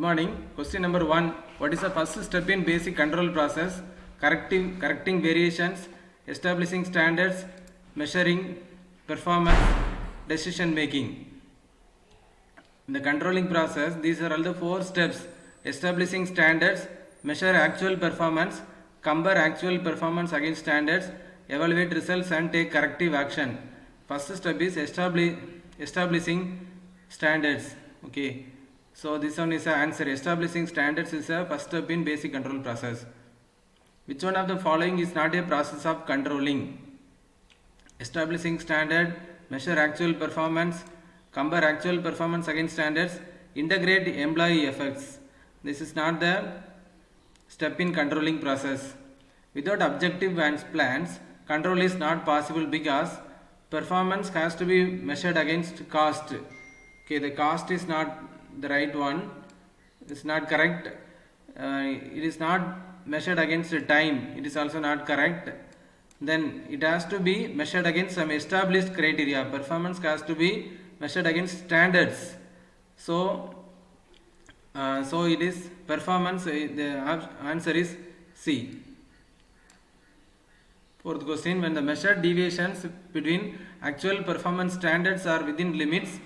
morning. Question number 1. What is the first step in basic control process? Correcting variations, establishing standards, measuring performance, decision making. In the controlling process, these are all the 4 steps: establishing standards, measure actual performance, compare actual performance against standards, evaluate results and take corrective action. First step is establishing standards. Okay, so this one is the answer. Establishing standards is a first step in basic control process. Which one of the following is not a process of controlling? Establishing standard, measure actual performance, compare actual performance against standards, integrate employee effects. This is not the step in controlling process. Without objective plans, control is not possible because performance has to be measured against cost. Okay, the cost is not the right one. It's not correct. It is not measured against time. It is also not correct. Then it has to be measured against some established criteria. Performance has to be measured against standards. So it is performance. The answer is C. Fourth question: when the measured deviations between actual performance standards are within limits,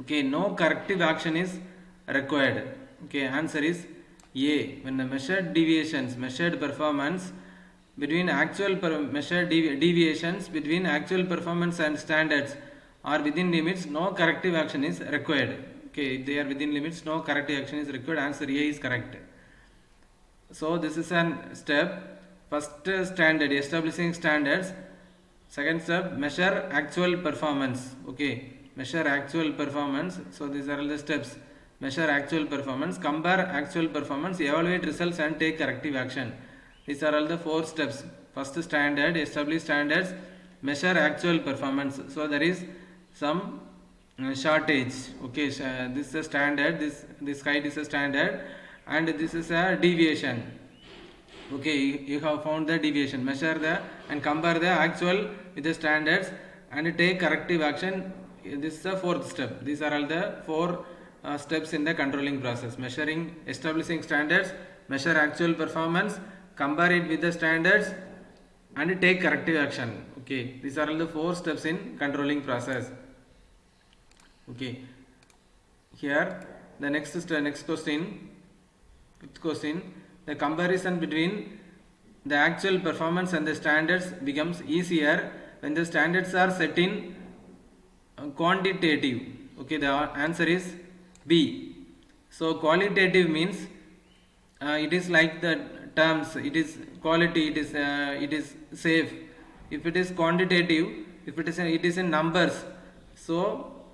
okay, no corrective action is required. Okay, answer is A. When the measured performance between deviations between actual performance and standards are within limits, no corrective action is required. Okay, if they are within limits, no corrective action is required. Answer A is correct. So this is an step. First standard, establishing standards. Second step, measure actual performance. Okay, measure actual performance. So these are all the steps. Measure actual performance, compare actual performance, evaluate results and take corrective action. These are all the 4 steps. First standard, establish standards, measure actual performance. So there is some shortage. Okay, this is a standard, this height is a standard, and this is a deviation. Okay, you have found the deviation. Measure and compare the actual with the standards and take corrective action. This is the 4th step. These are all the 4 steps in the controlling process: establishing standards, measure actual performance, compare it with the standards and take corrective action. Okay, these are all the 4 steps in controlling process. Okay, here the next question, 5th question: the comparison between the actual performance and the standards becomes easier when the standards are set in quantitative. Okay, the answer is B. So qualitative means it is like the terms, it is quality, it is safe. If it is quantitative, if it is in numbers. So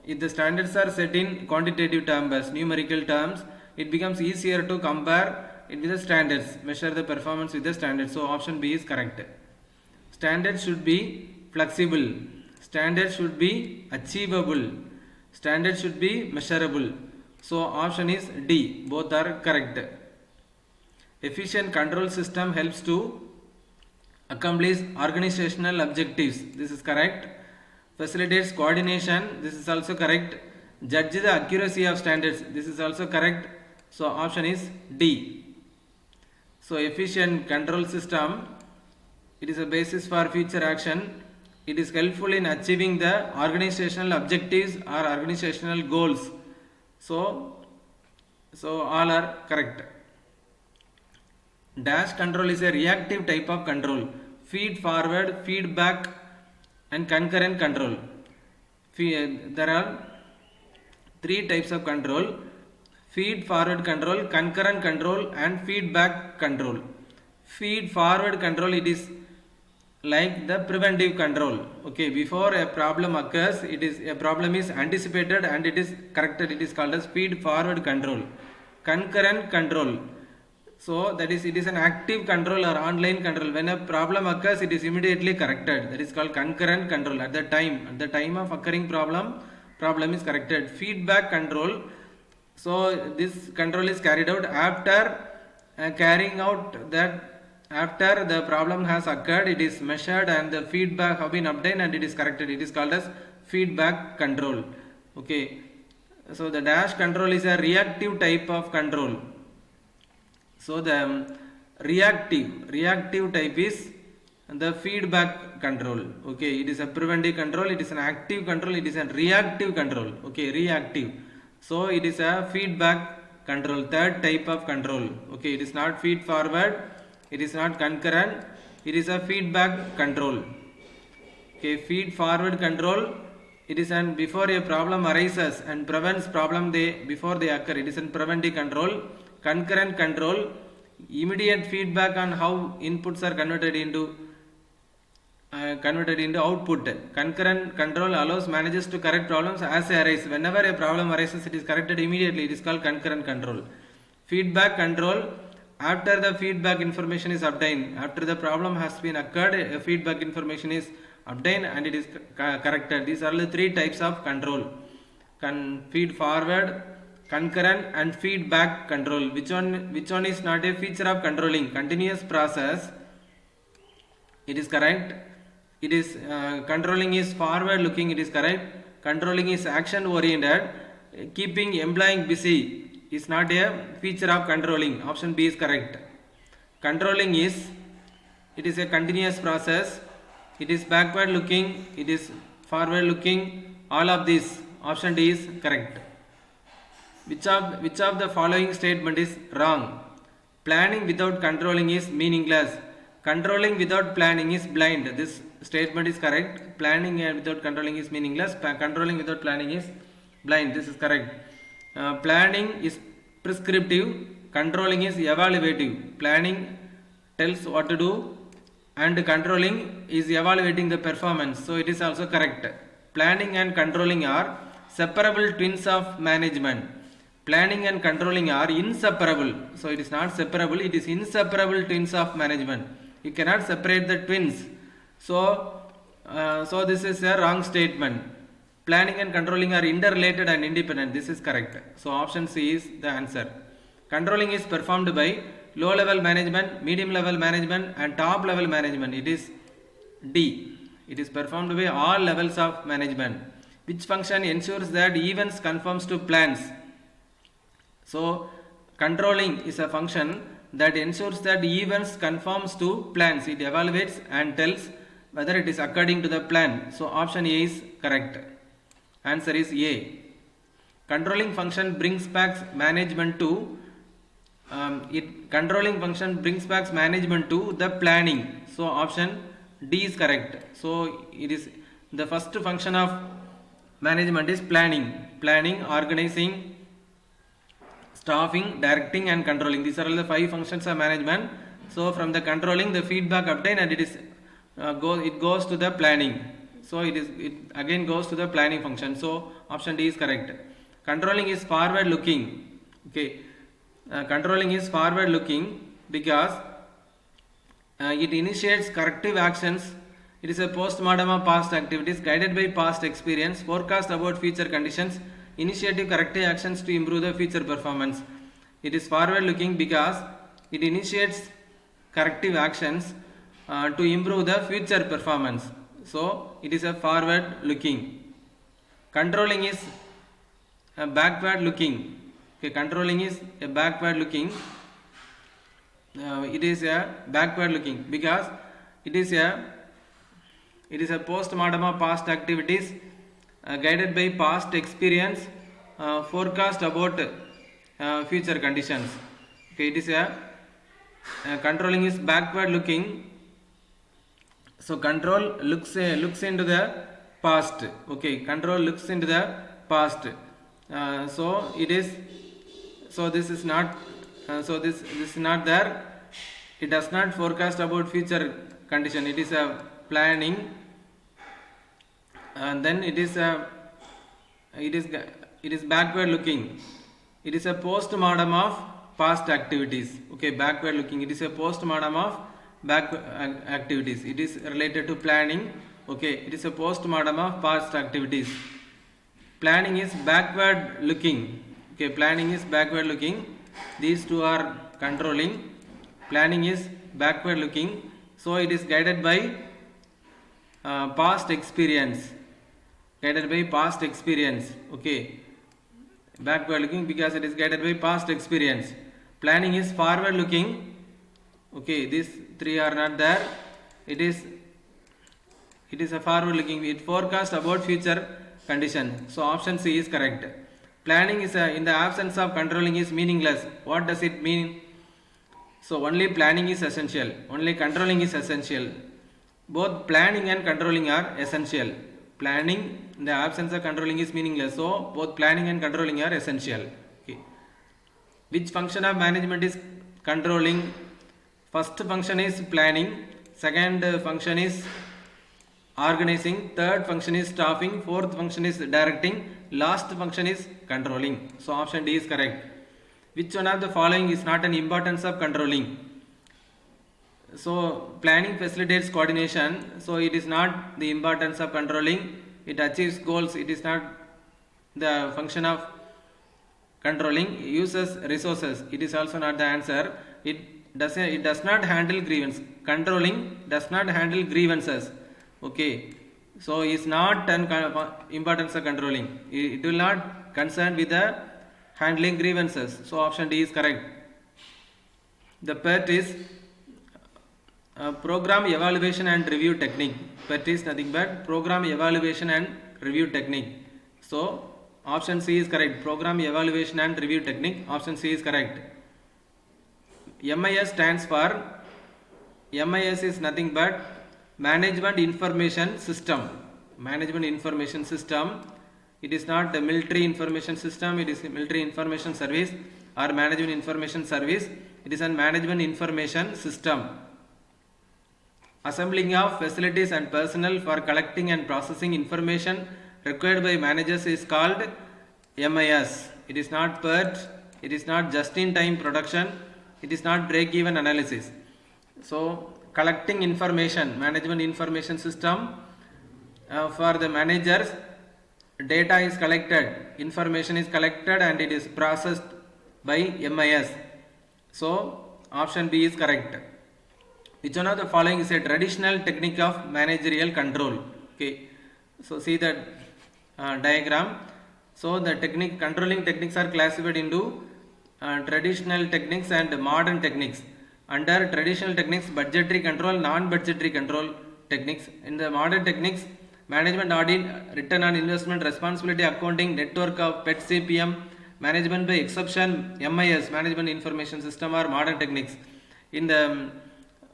if the standards are set in quantitative terms, numerical terms, it becomes easier to compare it with the standards, measure the performance with the standards. So option B is correct. Standards should be flexible, standards should be achievable, standards should be measurable. So option is D, both are correct. Efficient control system helps to accomplish organizational objectives. This is correct. Facilitates coordination. This is also correct. Judge the accuracy of standards. This is also correct. So option is D. So efficient control system, it is a basis for future action. It is helpful in achieving the organizational objectives or organizational goals. So all are correct. Dash control is a reactive type of control. Feed forward, feedback and concurrent control. There are 3 types of control: feed forward control, concurrent control and feedback control. Feed forward control, it is like the preventive control. Okay, before a problem occurs, a problem is anticipated and it is corrected. It is called as feed forward control. Concurrent control, so that is, it is an active control or online control. When a problem occurs, it is immediately corrected. That is called concurrent control. At the time of occurring problem is corrected. Feedback control, so this control is carried out after after the problem has occurred, it is measured and the feedback have been obtained and it is corrected. It is called as feedback control. Okay, So the dash control is a reactive type of control. So the reactive type is the feedback control. Okay, it is a preventive control, it is an active control, it is a reactive control. Okay, reactive. So it is a feedback control, third type of control. Okay, it is not feed forward, it is not concurrent, it is a feedback control. Okay, feed forward control, it is an before a problem arises and prevents problem before they occur. It is a preventive control. Concurrent control, immediate feedback on how inputs are converted into output. Concurrent control allows managers to correct problems as they arise. Whenever a problem arises, it is corrected immediately. It is called concurrent control. Feedback control, after the feedback information is obtained, after the problem has been occurred, a feedback information is obtained and it is corrected. These are the three types of control: feed forward, concurrent, and feedback control. Which one is not a feature of controlling? Continuous process, it is correct. It is controlling is forward looking, it is correct. Controlling is action oriented. Keeping employee busy is not a feature of controlling. Option B is correct. Controlling is, it is a continuous process, it is backward looking, it is forward looking. All of these, option D is correct. Which of the following statement is wrong? Planning without controlling is meaningless. Controlling without planning is blind. This statement is correct. Planning without controlling is meaningless. Controlling without planning is blind. This is correct. Planning is prescriptive. Controlling is evaluative. Planning tells what to do and controlling is evaluating the performance. So it is also correct. Planning and controlling are separable twins of management. Planning and controlling are inseparable. So it is not separable, it is inseparable twins of management. You cannot separate the twins. So this is a wrong statement. Planning and controlling are interrelated and independent. This is correct. So option C is the answer. Controlling is performed by low level management, medium level management and top level management. It is D. It is performed by all levels of management. Which function ensures that events conforms to plans? So controlling is a function that ensures that events conforms to plans. It evaluates and tells whether it is according to the plan. So option A is correct. Answer is A. Controlling function brings back management to controlling function brings back management to the planning. So option D is correct. So it is the first function of management is planning, organizing, staffing, directing and controlling. These are all the 5 functions of management. So from the controlling, the feedback obtained and it goes to the planning. So it again goes to the planning function. So option D is correct. Controlling is forward looking. Okay, controlling is forward looking because it initiates corrective actions. It is a post-mortem of past activities, guided by past experience, forecast about future conditions, initiative corrective actions to improve the future performance. It is forward looking because it initiates corrective actions to improve the future performance. So it is a forward looking. Controlling is a backward looking. Okay, controlling is a backward looking. It is a backward looking because it is a post-mortem of past activities, guided by past experience, forecast about future conditions. Okay, it is controlling is backward looking. So control looks into the past. Okay, control looks into the past. So it is. So this is not. So this is not there. It does not forecast about future condition. It is a planning, and then it is backward looking. It is a post-mortem of past activities. Okay, backward looking. It is a post-mortem of back activities. It is related to planning. Okay, it is a post-mortem of past activities. Planning is backward looking. Okay, planning is backward looking. These two are controlling. Planning is backward looking. So it is guided by past experience. Guided by past experience. Okay. backward looking because it is guided by past experience. Planning is forward looking. Okay, these three are not there. It is a forward looking. It forecasts about future condition. So option C is correct. Planning is in the absence of controlling is meaningless. What does it mean? So only planning is essential. Only controlling is essential. Both planning and controlling are essential. Planning in the absence of controlling is meaningless. So both planning and controlling are essential. Okay. Which function of management is controlling? First function is planning. Second function is organizing. Third function is staffing. Fourth function is directing. Last function is controlling. So option D is correct. Which one of the following is not an importance of controlling? So planning facilitates coordination. So it is not the importance of controlling. It achieves goals. It is not the function of controlling. Uses resources. It is also not the answer. It does not handle grievance. Controlling does not handle grievances. Okay. So it is not an importance of controlling. It will not concern with the handling grievances. So option D is correct. The PERT is program evaluation and review technique. PERT is nothing but program evaluation and review technique. So option C is correct. Program evaluation and review technique. Option C is correct. MIS stands for, MIS is nothing but Management Information System. Management Information System. It is not the Military Information System. It is Military Information Service or Management Information Service. It is a Management Information System. Assembling of facilities and personnel for collecting and processing information required by managers is called MIS. It is not PERT. It is not just-in-time production. It is not break-even analysis. So collecting information, management information system, for the managers, data is collected, information is collected and it is processed by MIS. So option B is correct. Which one of the following is a traditional technique of managerial control? Okay, so see the diagram. So the controlling techniques are classified into traditional techniques and modern techniques. Under traditional techniques, budgetary control, non-budgetary control techniques. In the modern techniques, management audit, return on investment, responsibility accounting, network of PET CPM, management by exception, MIS, management information system, are modern techniques. In the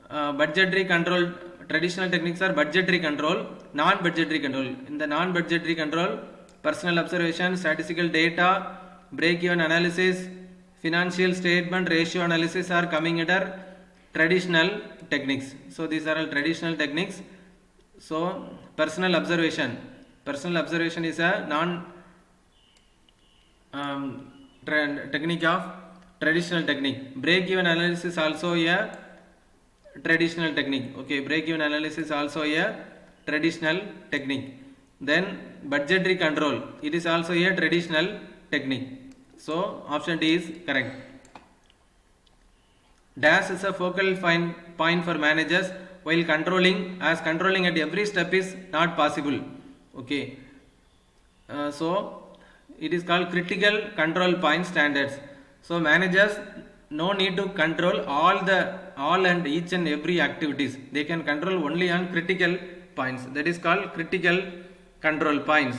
budgetary control, traditional techniques are budgetary control, non-budgetary control. In the non-budgetary control, personal observation, statistical data, break-even analysis, financial statement, ratio analysis are coming under traditional techniques. So these are all traditional techniques. So personal observation is a technique of traditional technique. Break-even analysis also a traditional technique. Okay, break-even analysis also a traditional technique. Then budgetary control, it is also a traditional technique. So option D is correct. Dash is a focal point for managers while controlling, as controlling at every step is not possible. Okay, so it is called critical control point standards. So managers no need to control all and each and every activities. They can control only on critical points. That is called critical control points.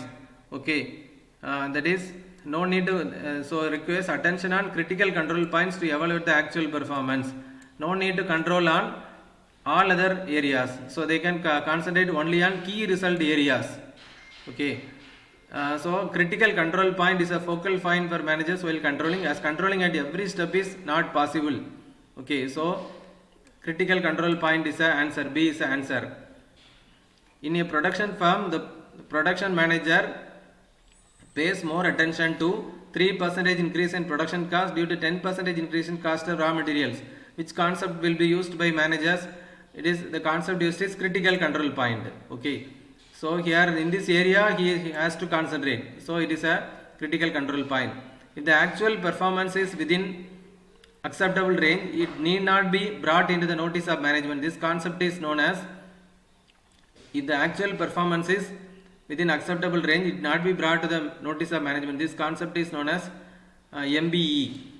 Okay, that is no need to, so requires attention on critical control points to evaluate the actual performance. No need to control on all other areas. So they can concentrate only on key result areas. Okay. So critical control point is a focal point for managers while controlling, as controlling at every step is not possible. Okay. So critical control point is the answer. B is the answer. In a production firm, the production manager pays more attention to 3% increase in production cost due to 10% increase in cost of raw materials. Which concept will be used by managers? It is the concept used is critical control point. Okay. So here in this area he has to concentrate. So it is a critical control point. If the actual performance is within acceptable range, it need not be brought into the notice of management. This concept is known as, if the actual performance is within acceptable range, it not be brought to the notice of management. This concept is known as MBE.